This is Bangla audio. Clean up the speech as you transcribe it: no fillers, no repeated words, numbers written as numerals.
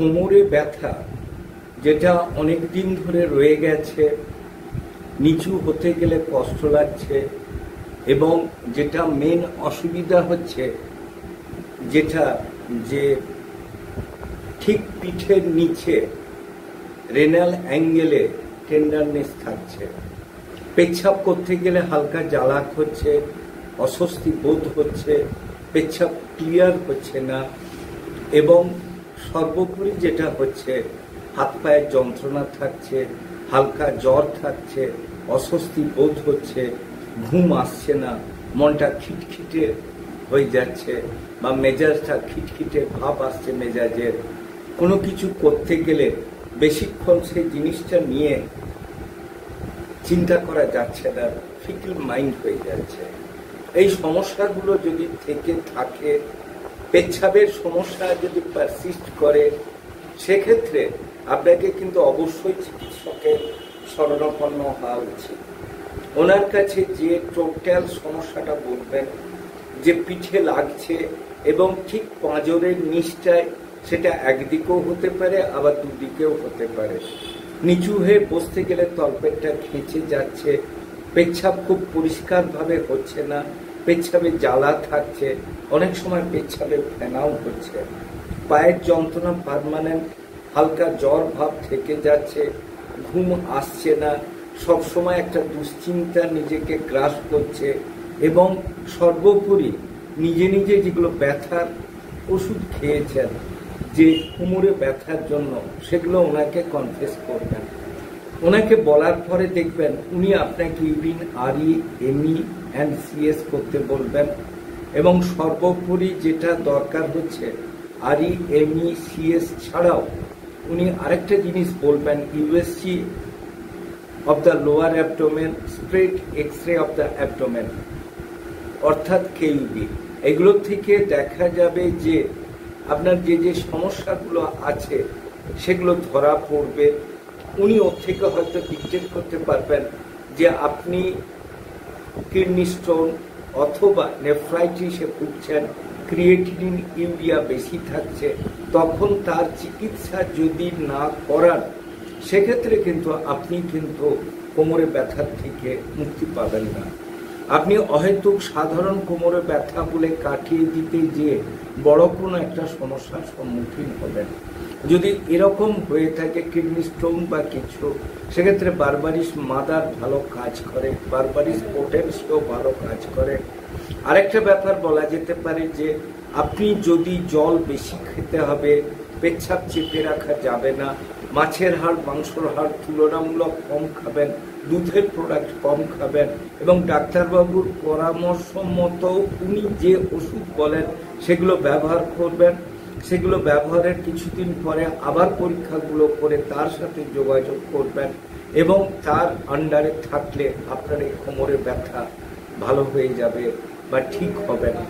কোমরে ব্যথা যেটা অনেক দিন ধরে রয়ে গেছে, নিচু হতে গেলে কষ্ট লাগছে, এবং যেটা মেন অসুবিধা হচ্ছে যেটা যে ঠিক পিঠের নিচে রেনাল অ্যাঙ্গেলে টেন্ডারনেস থাকছে, পেচ্ছাপ করতে গেলে হালকা জ্বালা হচ্ছে, অস্বস্তি বোধ হচ্ছে, পেচ্ছাপ ক্লিয়ার হচ্ছে না, এবং সর্বোপরি যেটা হচ্ছে হাত পায়ের যন্ত্রণা থাকছে, হালকা জ্বর থাকছে, অস্বস্তি বোধ হচ্ছে, ঘুম আসছে না, মনটা খিটখিটে হয়ে যাচ্ছে বা মেজাজটা খিটখিটে ভাব আসছে মেজাজের, কোনো কিছু করতে গেলে বেশিক্ষণ সেই জিনিসটা নিয়ে চিন্তা করা যাচ্ছে না, ফিকল মাইন্ড হয়ে যাচ্ছে। এই সমস্যাগুলো যদি থেকে থাকে, পেচ্ছাপের সমস্যা যদি পারসিস্ট করে, সেক্ষেত্রে আপনাকে কিন্তু অবশ্যই চিকিৎসকের শরণাপন্ন হওয়া উচিত। ওনার কাছে যে টোটাল সমস্যাটা বলবেন, যে পিঠে লাগছে এবং ঠিক পাঁজরের নিচটায়, সেটা একদিকেও হতে পারে আবার দুদিকেও হতে পারে, নিচু হয়ে বসতে গেলে তলপেটটা খেঁচে যাচ্ছে, পেচ্ছাপ খুব পরিষ্কারভাবে হচ্ছে না, পেচ্ছাপে জ্বালা থাকছে, অনেক সময় পেচ্ছাপে ফেনাও হচ্ছে, পায়ের যন্ত্রণা পার্মানেন্ট, হালকা জ্বর ভাব থেকে যাচ্ছে, ঘুম আসছে না, সবসময় একটা দুশ্চিন্তা নিজেকে গ্রাস করছে, এবং সর্বোপরি নিজে নিজে যেগুলো ব্যথার ওষুধ খেয়েছেন যে কোমরে ব্যথার জন্য, সেগুলো ওনাকে কনফেস করবেন। ওনাকে বলার পরে দেখবেন উনি আপনাকে ইউরিন আরই, এমই অ্যান্ড সিএস করতে বলবেন, এবং সর্বোপরি যেটা দরকার হচ্ছে আরই, এমই, সিএস ছাড়াও উনি আরেকটা জিনিস বলবেন, USG of the lower abdomen, straight X-ray of the abdomen, অর্থাৎ কেইউবি। এগুলো থেকে দেখা যাবে যে আপনার যে যে সমস্যাগুলো আছে সেগুলো ধরা পড়বে। উনি ওর থেকে হয়তো ডিটেক্ট করতে পারবেন যে আপনি কিডনি স্টোন অথবা নেফ্রাইটিসে ভুগছেন, ক্রিয়েটিনিন, ইউরিয়া বেশি থাকছে, তখন তার চিকিৎসা যদি না করান, সেক্ষেত্রে কিন্তু আপনি কিন্তু কোমরে ব্যথার থেকে মুক্তি পাবেন না। আপনি অহেতুক সাধারণ কোমরে ব্যথা বলে কাটিয়ে দিতে গিয়ে বড় কোনো একটা সমস্যার সম্মুখীন হবেন। যদি এরকম হয়ে থাকে কিডনি স্টোন বা কিছু, সেক্ষেত্রে বারবারিস মাদার ভালো কাজ করে, বারবারিস পোটেন্সিও ভালো কাজ করে। আরেকটা ব্যাপার বলা যেতে পারে যে আপনি যদি জল বেশি খেতে হবে, পেচ্ছাপ চেপে রাখা যাবে না, মাছের হাড়, মাংসর হাড় তুলনামূলক কম খাবেন, দুধের প্রোডাক্ট কম খাবেন, এবং ডাক্তারবাবুর পরামর্শ মতো উনি যে ওষুধ বলেন সেগুলো ব্যবহার করবেন। সেগুলো ব্যবহারের কিছুদিন পরে আবার পরীক্ষাগুলো করে তার সাথে যোগাযোগ করবেন, এবং তার আন্ডারে থাকলে আপনার এই কোমরে ব্যথা ভালো হয়ে যাবে বা ঠিক হবে না।